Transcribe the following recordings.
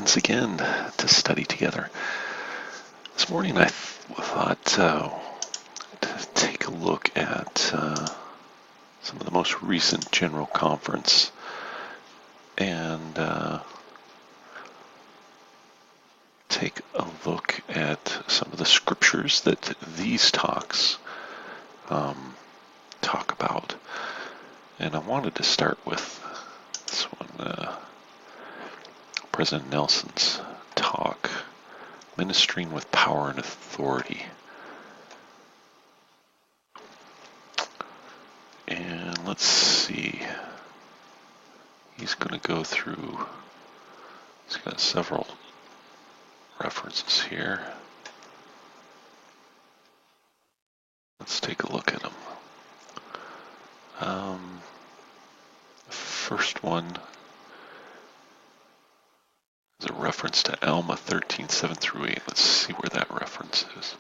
once again to study together. This morning I thought to take a look at some of the most recent General Conference and take a look at some of the scriptures that these talks talk about. And I wanted to start with this one, President Nelson's talk, Ministering with Power and Authority. And let's see, he's going to go through, he's got several references here. Let's take a look at them. The first one is a reference to Alma 13:7-8. Let's see where that reference is.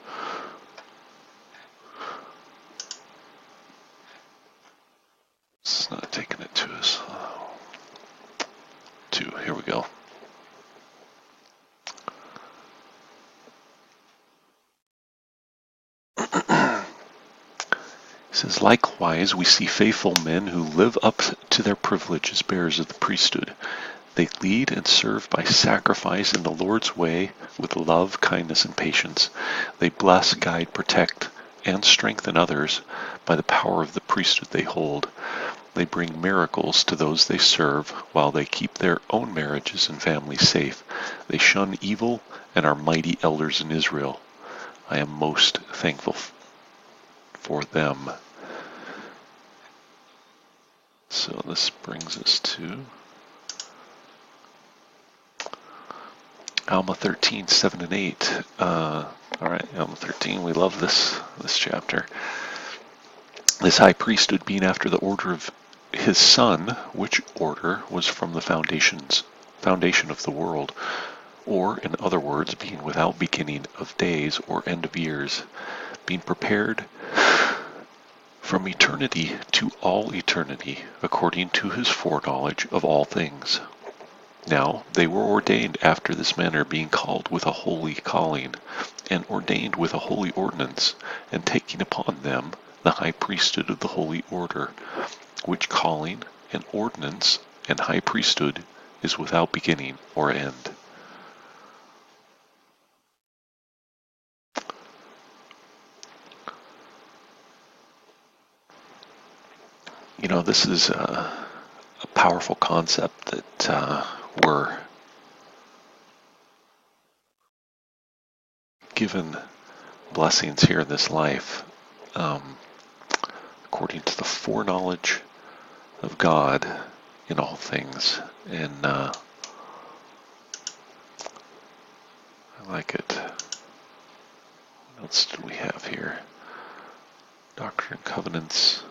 It's not taking it to us. Here we go. It says, likewise, we see faithful men who live up to their privilege as bearers of the priesthood. They lead and serve by sacrifice in the Lord's way with love, kindness, and patience. They bless, guide, protect, and strengthen others by the power of the priesthood they hold. They bring miracles to those they serve while they keep their own marriages and families safe. They shun evil and are mighty elders in Israel. I am most thankful for them. So this brings us to Alma 13:7-8. All right, Alma 13. We love this chapter. This high priesthood being after the order of his son, which order was from the foundation of the world, or in other words, being without beginning of days or end of years, being prepared from eternity to all eternity, according to his foreknowledge of all things. Now they were ordained after this manner, being called with a holy calling, and ordained with a holy ordinance, and taking upon them the high priesthood of the holy order, which calling and ordinance and high priesthood is without beginning or end. You know, this is a powerful concept that we're given blessings here in this life according to the foreknowledge of God in all things. And I like it. What else do we have here? Doctrine and Covenants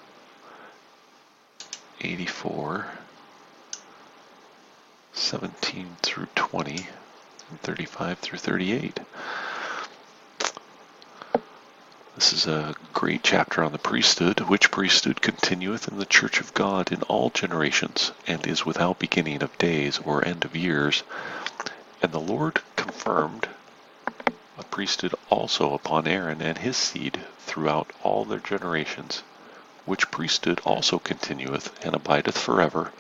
84, 17-20, and 35-38. This is a great chapter on the priesthood, which priesthood continueth in the church of God in all generations, and is without beginning of days or end of years. And the Lord confirmed a priesthood also upon Aaron and his seed throughout all their generations, which priesthood also continueth and abideth forever,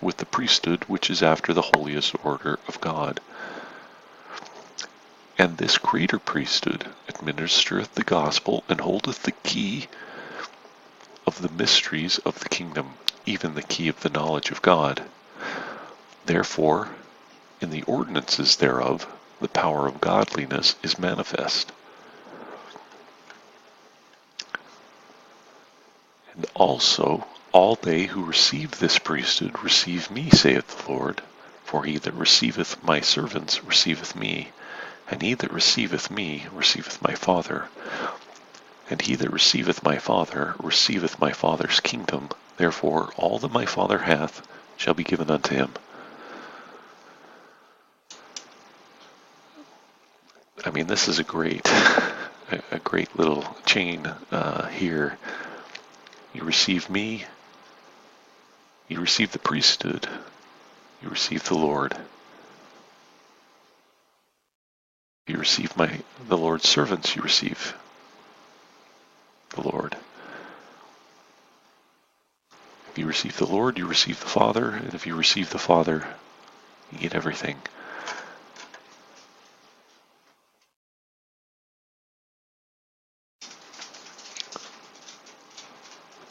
with the priesthood which is after the holiest order of God. And this greater priesthood administereth the gospel, and holdeth the key of the mysteries of the kingdom, even the key of the knowledge of God. Therefore, in the ordinances thereof, the power of godliness is manifest. And also, all they who receive this priesthood receive me, saith the Lord. For he that receiveth my servants receiveth me, and he that receiveth me receiveth my Father. And he that receiveth my Father receiveth my Father's kingdom. Therefore, all that my Father hath shall be given unto him. I mean, this is a great little chain here. You receive me, you receive the priesthood, you receive the Lord. If you receive the Lord's servants, you receive the Lord. If you receive the Lord, you receive the Father, and if you receive the Father, you get everything.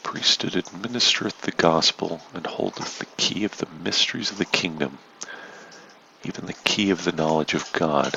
Priesthood administereth the gospel, and holdeth the key of the mysteries of the kingdom, even the key of the knowledge of God.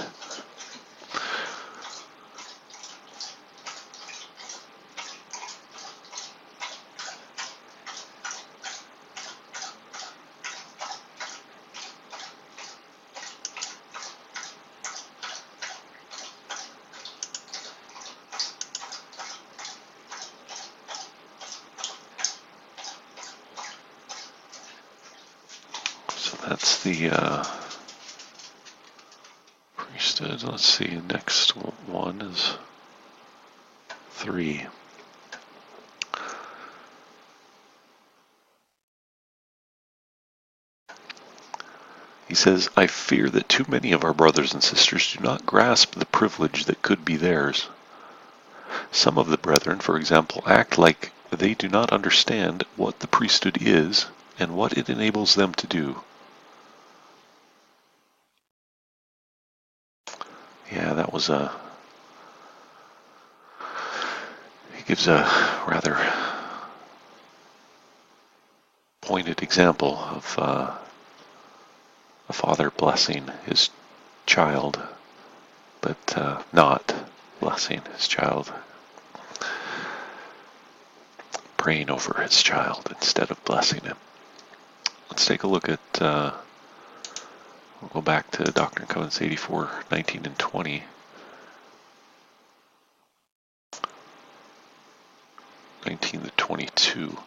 So that's the priesthood. Let's see, next one is 3. He says, I fear that too many of our brothers and sisters do not grasp the privilege that could be theirs. Some of the brethren, for example, act like they do not understand what the priesthood is and what it enables them to do. Yeah, that was he gives a rather pointed example of a father blessing his child, but not blessing his child, praying over his child instead of blessing him. Let's take a look at, we'll go back to Doctrine and Covenants 84, 19 and 20. 19 to 22.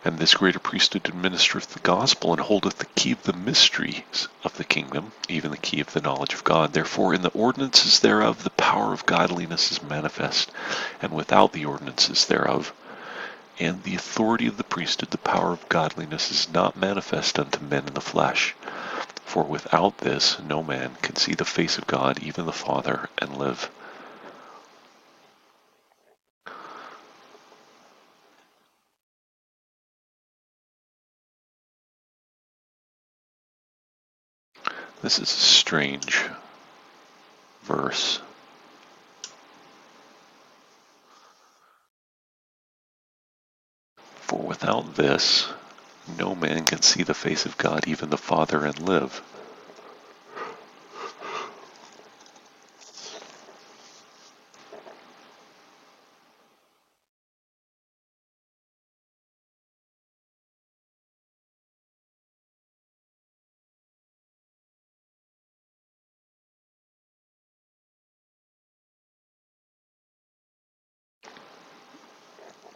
And this greater priesthood administereth the gospel, and holdeth the key of the mysteries of the kingdom, even the key of the knowledge of God. Therefore in the ordinances thereof the power of godliness is manifest, and without the ordinances thereof, and the authority of the priesthood, the power of godliness is not manifest unto men in the flesh. For without this no man can see the face of God, even the Father, and live. This is a strange verse. For without this, no man can see the face of God, even the Father, and live.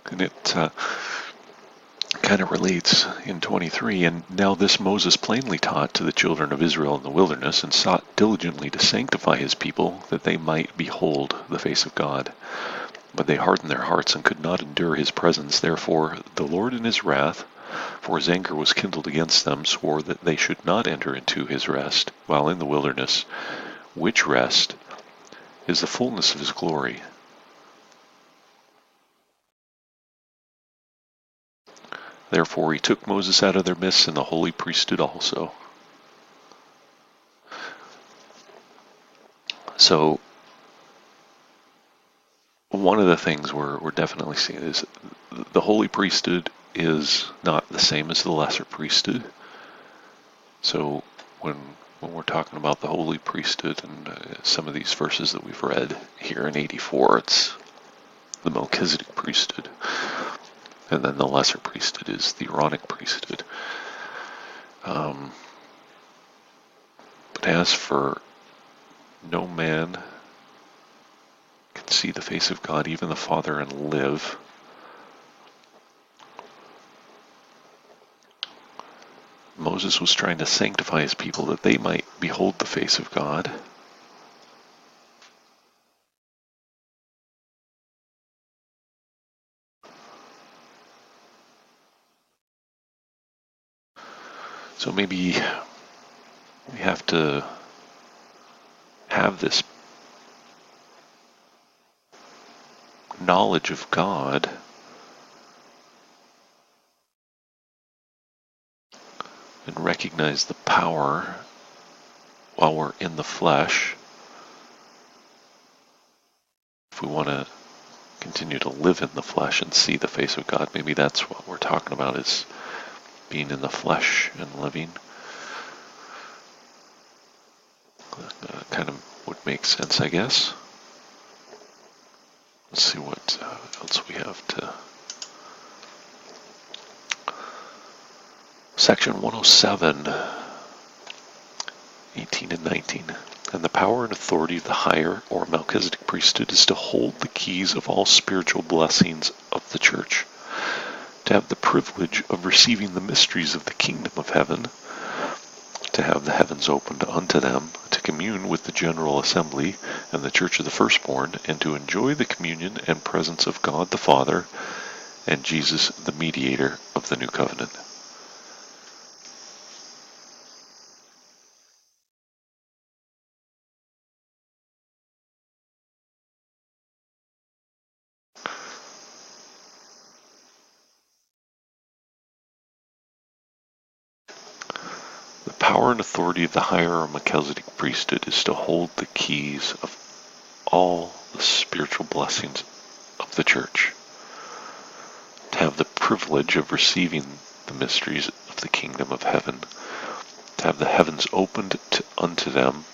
And it kind of relates in 23, and now this Moses plainly taught to the children of Israel in the wilderness, and sought diligently to sanctify his people, that they might behold the face of God. But they hardened their hearts, and could not endure his presence. Therefore the Lord in his wrath, for his anger was kindled against them, swore that they should not enter into his rest, while in the wilderness, which rest is the fullness of his glory. Therefore he took Moses out of their midst, and the holy priesthood also. So one of the things we're definitely seeing is the holy priesthood is not the same as the lesser priesthood. So when we're talking about the holy priesthood and some of these verses that we've read here in 84, it's the Melchizedek priesthood. And then the lesser priesthood is the Aaronic priesthood. But as for no man can see the face of God, even the Father, and live, Moses was trying to sanctify his people that they might behold the face of God. So maybe we have to have this knowledge of God and recognize the power while we're in the flesh. If we want to continue to live in the flesh and see the face of God, maybe that's what we're talking about, is being in the flesh and living. Kind of would make sense, I guess. Let's see what else we have to. Section 107, 18 and 19. And the power and authority of the higher or Melchizedek priesthood is to hold the keys of all spiritual blessings of the church, to have the privilege of receiving the mysteries of the kingdom of heaven, to have the heavens opened unto them, to commune with the general assembly and the church of the firstborn, and to enjoy the communion and presence of God the Father and Jesus the mediator of the new covenant. The power and authority of the higher or Melchizedek priesthood is to hold the keys of all the spiritual blessings of the church, to have the privilege of receiving the mysteries of the kingdom of heaven, to have the heavens opened unto them,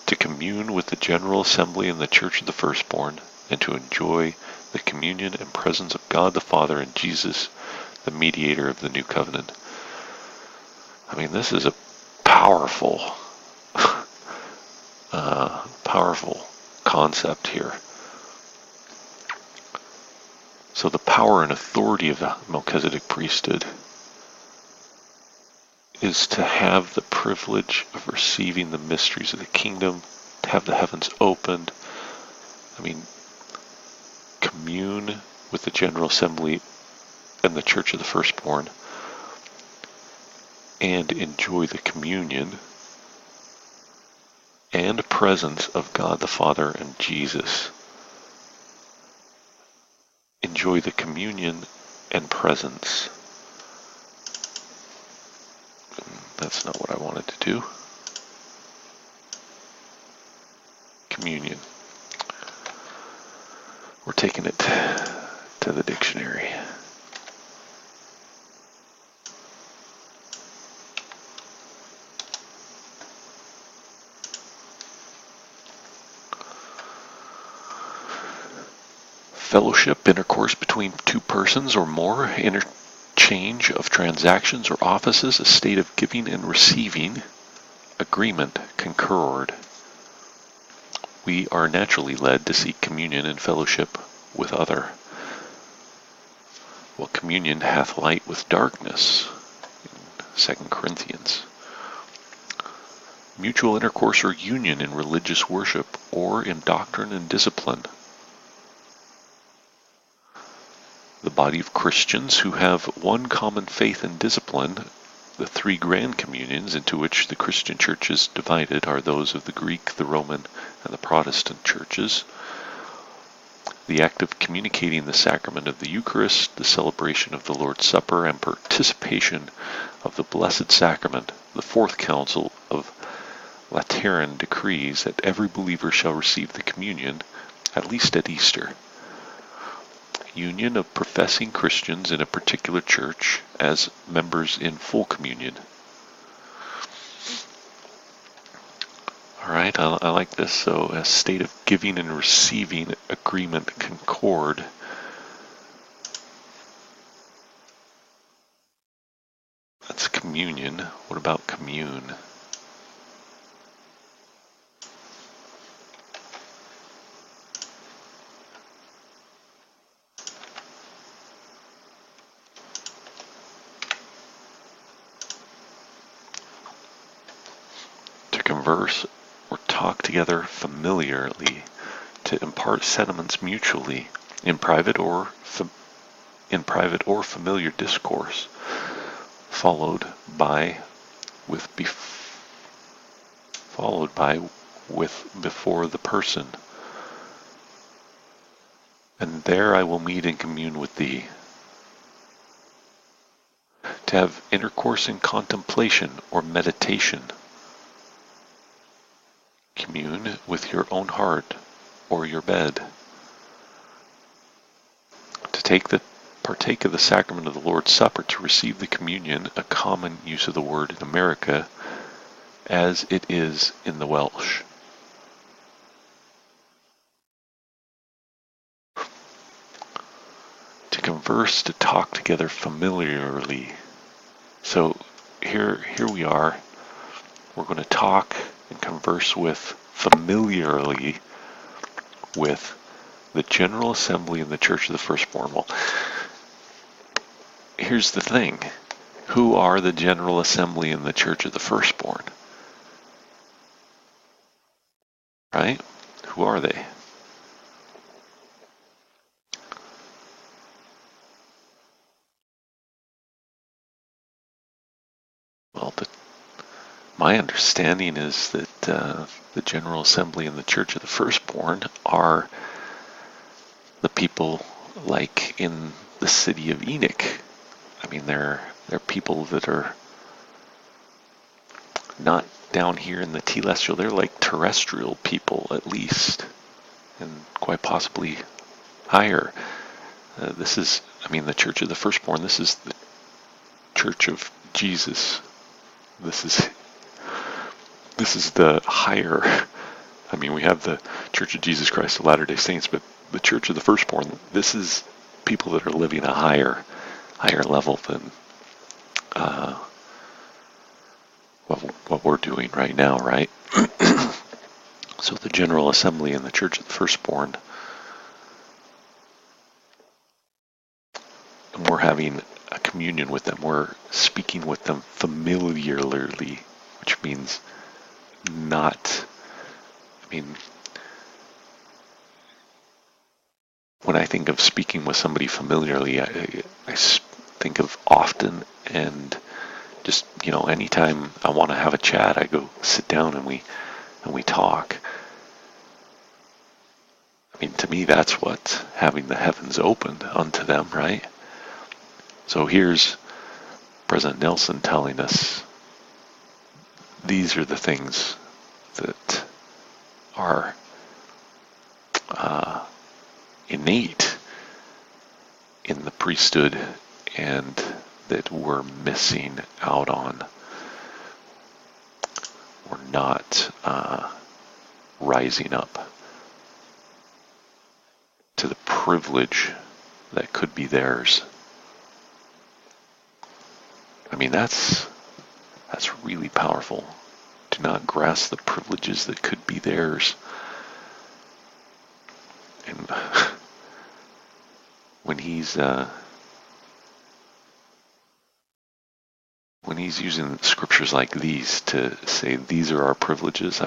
to commune with the general assembly and the church of the firstborn, and to enjoy the communion and presence of God the Father and Jesus, the mediator of the new covenant. I mean, this is a powerful, powerful concept here. So the power and authority of the Melchizedek priesthood is to have the privilege of receiving the mysteries of the kingdom, to have the heavens opened. I mean, commune with the general assembly and the church of the firstborn, and enjoy the communion and presence of God the Father and Jesus. Enjoy the communion and presence. That's not what I wanted to do. Communion. We're taking it to the dictionary. Fellowship, intercourse between two persons or more, interchange of transactions or offices, a state of giving and receiving, agreement, concord. We are naturally led to seek communion and fellowship with other. Well, communion hath light with darkness, in 2 Corinthians. Mutual intercourse or union in religious worship or in doctrine and discipline. The body of Christians who have one common faith and discipline. The three grand communions into which the Christian church is divided are those of the Greek, the Roman, and the Protestant churches. The act of communicating the sacrament of the Eucharist, the celebration of the Lord's Supper, and participation of the Blessed Sacrament. The Fourth Council of Lateran decrees that every believer shall receive the communion, at least at Easter. Union of professing Christians in a particular church as members in full communion. Alright, I like this. So a state of giving and receiving, agreement, concord. That's communion. What about commune? Converse or talk together familiarly, to impart sentiments mutually in private or familiar discourse, followed by with before the person. and there I will meet and commune with thee. To have intercourse in contemplation or meditation. Commune with your own heart or your bed. To partake of the sacrament of the Lord's Supper, to receive the communion, a common use of the word in America, as it is in the Welsh. To converse, to talk together familiarly. So here we are. We're going to talk and converse familiarly with the General Assembly in the Church of the Firstborn. Well, here's the thing. Who are the General Assembly in the Church of the Firstborn? Right? Who are they? Well, my understanding is that the General Assembly in the Church of the Firstborn are the people like in the city of Enoch. I mean, they're people that are not down here in the telestial. They're like terrestrial people, at least, and quite possibly higher. This is, the Church of the Firstborn. This is the Church of Jesus. This is the higher. We have the Church of Jesus Christ of Latter-day Saints, but the Church of the Firstborn, this is people that are living a higher level than what we're doing right now, right? So the General Assembly in the Church of the Firstborn, and we're having a communion with them. We're speaking with them familiarly, which means not, when I think of speaking with somebody familiarly, I think of often, and just, anytime I want to have a chat, I go sit down and we talk. To me, that's what having the heavens opened unto them, right? So here's President Nelson telling us these are the things that are innate in the priesthood and that we're missing out on. We're not rising up to the privilege that could be theirs. That's really powerful. To not grasp the privileges that could be theirs. And when he's using scriptures like these to say these are our privileges,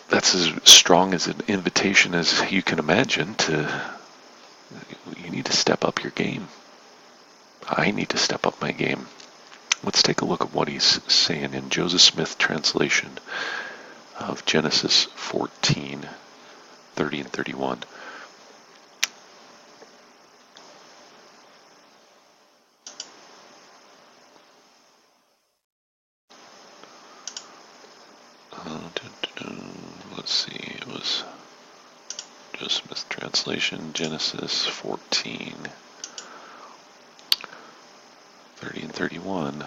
that's as strong as an invitation as you can imagine. You need to step up your game. I need to step up my game. Let's take a look at what he's saying in Joseph Smith translation of Genesis 14, 30 and 31. Let's see, it was Joseph Smith translation, Genesis 14, 30 and 31.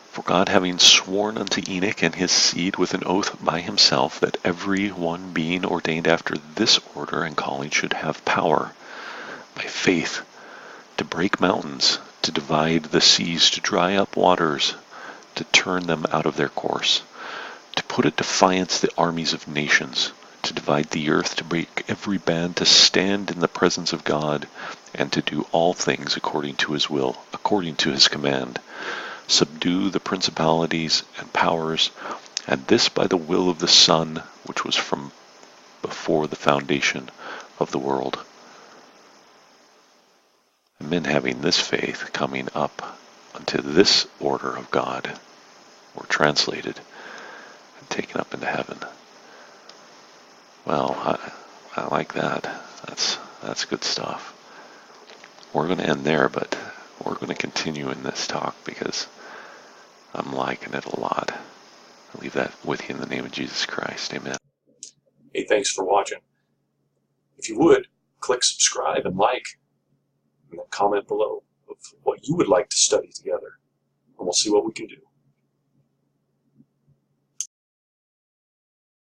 For God, having sworn unto Enoch and his seed with an oath by himself, that every one being ordained after this order and calling should have power, by faith, to break mountains, to divide the seas, to dry up waters, to turn them out of their course, to put at defiance the armies of nations, to divide the earth, to break every band, to stand in the presence of God, and to do all things according to his will, according to his command, subdue the principalities and powers, and this by the will of the Son, which was from before the foundation of the world. men having this faith coming up unto this order of God were translated and taken up into heaven. Well, I like that. That's good stuff. We're going to end there, but we're going to continue in this talk because I'm liking it a lot. I leave that with you in the name of Jesus Christ. Amen. Hey, thanks for watching. If you would, click subscribe and like, and then comment below of what you would like to study together, and we'll see what we can do.